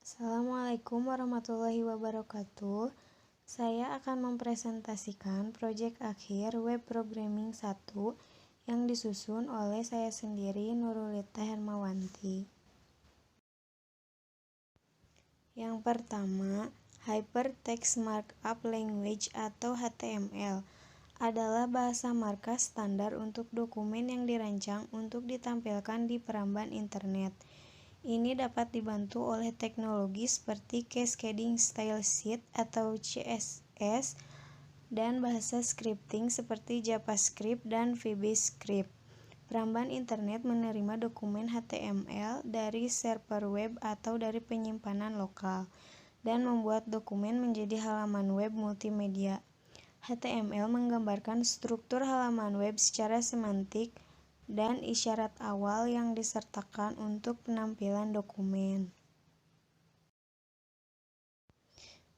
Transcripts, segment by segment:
Assalamualaikum warahmatullahi wabarakatuh. Saya akan mempresentasikan proyek akhir web programming 1 yang disusun oleh saya sendiri, Nurulita Hermawanti. Yang pertama, Hypertext Markup Language atau HTML adalah bahasa markup standar untuk dokumen yang dirancang untuk ditampilkan di peramban internet. Ini dapat dibantu oleh teknologi seperti Cascading Style Sheet atau CSS dan bahasa scripting seperti JavaScript dan VBScript. Peramban internet menerima dokumen HTML dari server web atau dari penyimpanan lokal dan membuat dokumen menjadi halaman web multimedia. HTML menggambarkan struktur halaman web secara semantik dan isyarat awal yang disertakan untuk penampilan dokumen.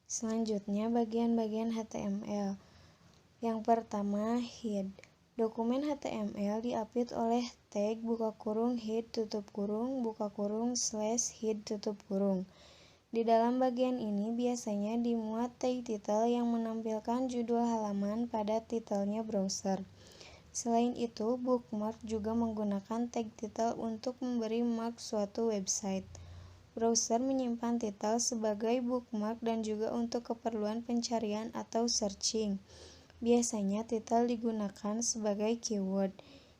Selanjutnya, bagian-bagian HTML. Yang pertama, head. Dokumen HTML diapit oleh tag (head /head). Di dalam bagian ini biasanya dimuat tag title yang menampilkan judul halaman pada titelnya browser. Selain itu, bookmark juga menggunakan tag title untuk memberi mark suatu website. Browser menyimpan title sebagai bookmark dan juga untuk keperluan pencarian atau searching. Biasanya title digunakan sebagai keyword.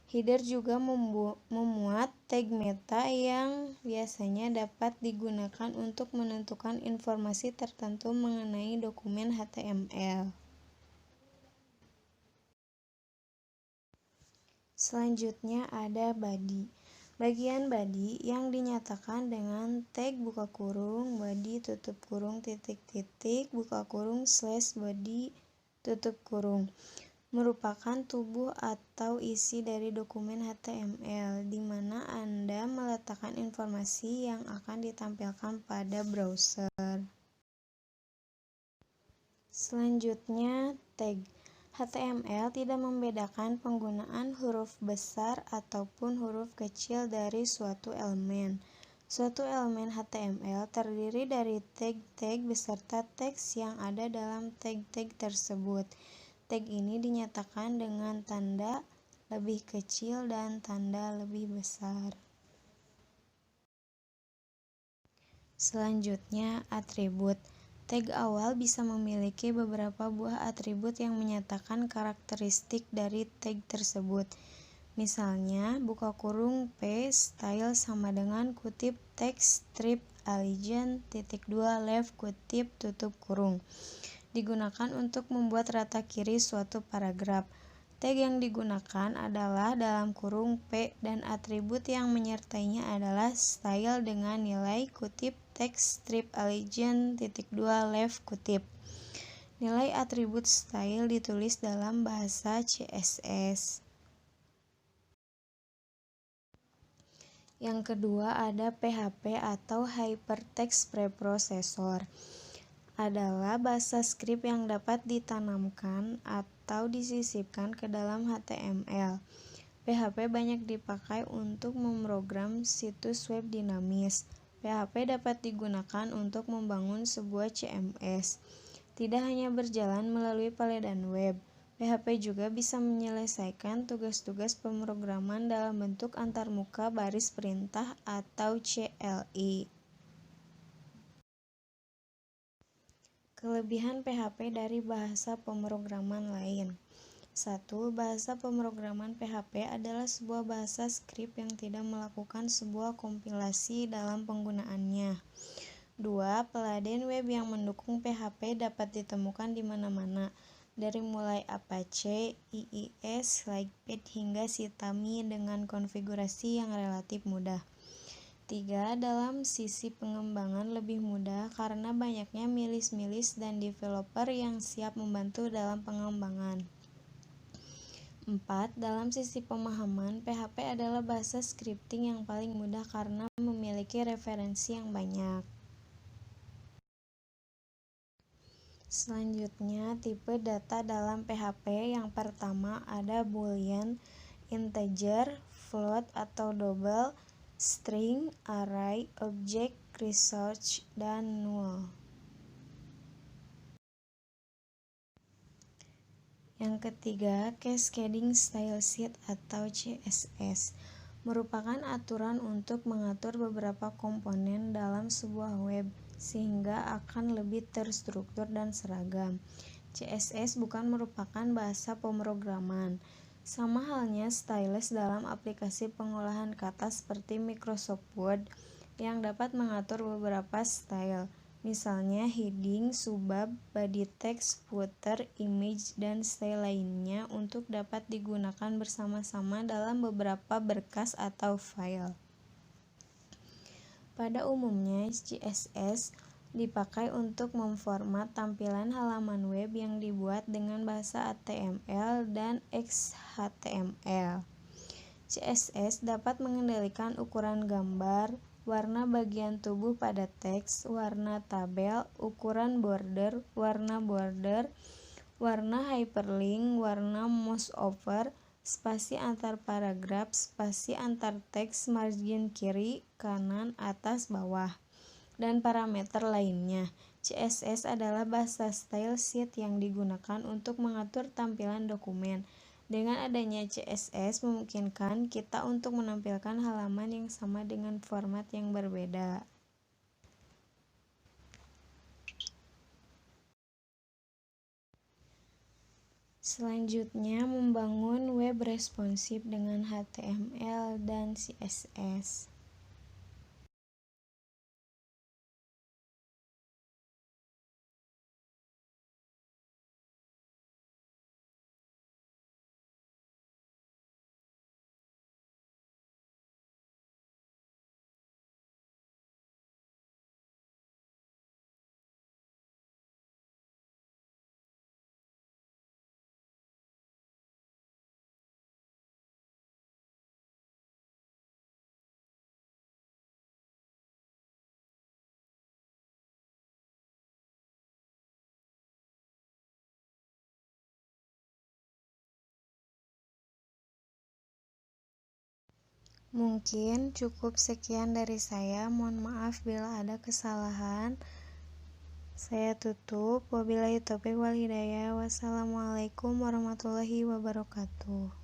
Header juga memuat tag meta yang biasanya dapat digunakan untuk menentukan informasi tertentu mengenai dokumen HTML. Selanjutnya ada body. Bagian body yang dinyatakan dengan tag body /body merupakan tubuh atau isi dari dokumen HTML, di mana Anda meletakkan informasi yang akan ditampilkan pada browser. Selanjutnya, tag. HTML tidak membedakan penggunaan huruf besar ataupun huruf kecil dari suatu elemen. Suatu elemen HTML terdiri dari tag-tag beserta teks yang ada dalam tag-tag tersebut. Tag ini dinyatakan dengan tanda lebih kecil dan tanda lebih besar. Selanjutnya, atribut. Tag awal bisa memiliki beberapa buah atribut yang menyatakan karakteristik dari tag tersebut. Misalnya, P style sama dengan text strip allegiance left digunakan untuk membuat rata kiri suatu paragraf. Tag yang digunakan adalah dalam kurung P dan atribut yang menyertainya adalah style dengan nilai text strip allegiance left . Nilai atribut style ditulis dalam bahasa CSS. Yang kedua ada PHP atau Hypertext Preprocessor. Adalah bahasa script yang dapat ditanamkan atau disisipkan ke dalam HTML. PHP banyak dipakai untuk memprogram situs web dinamis. PHP dapat digunakan untuk membangun sebuah CMS. Tidak hanya berjalan melalui peledan web, PHP juga bisa menyelesaikan tugas-tugas pemrograman dalam bentuk antarmuka baris perintah atau CLI. Kelebihan PHP dari bahasa pemrograman lain. 1. Bahasa pemrograman PHP adalah sebuah bahasa script yang tidak melakukan sebuah kompilasi dalam penggunaannya. 2. Peladen web yang mendukung PHP dapat ditemukan di mana-mana, dari mulai Apache, IIS, Lightpad hingga Sitami dengan konfigurasi yang relatif mudah. 3. Dalam sisi pengembangan lebih mudah karena banyaknya milis-milis dan developer yang siap membantu dalam pengembangan. 4. Dalam sisi pemahaman, PHP adalah bahasa scripting yang paling mudah karena memiliki referensi yang banyak. Selanjutnya, tipe data dalam PHP. Yang pertama ada boolean, integer, float atau double, string, array, object, research, dan null. Yang ketiga, Cascading Style Sheet atau CSS merupakan aturan untuk mengatur beberapa komponen dalam sebuah web sehingga akan lebih terstruktur dan seragam. CSS bukan merupakan bahasa pemrograman. Sama halnya stylus dalam aplikasi pengolahan kata seperti Microsoft Word yang dapat mengatur beberapa style. Misalnya heading, subbab, body text, footer, image, dan style lainnya untuk dapat digunakan bersama-sama dalam beberapa berkas atau file. Pada umumnya, CSS dipakai untuk memformat tampilan halaman web yang dibuat dengan bahasa HTML dan XHTML. CSS dapat mengendalikan ukuran gambar, warna bagian tubuh pada teks, warna tabel, ukuran border, warna hyperlink, warna mouse over, spasi antar paragraf, spasi antar teks, margin kiri, kanan, atas, bawah, dan parameter lainnya. CSS adalah bahasa style sheet yang digunakan untuk mengatur tampilan dokumen. Dengan adanya CSS memungkinkan kita untuk menampilkan halaman yang sama dengan format yang berbeda. Selanjutnya, membangun web responsif dengan HTML dan CSS. Mungkin cukup sekian dari saya. Mohon maaf bila ada kesalahan. Saya tutup. Wabillahi taufiq wal hidayah. Wassalamualaikum warahmatullahi wabarakatuh.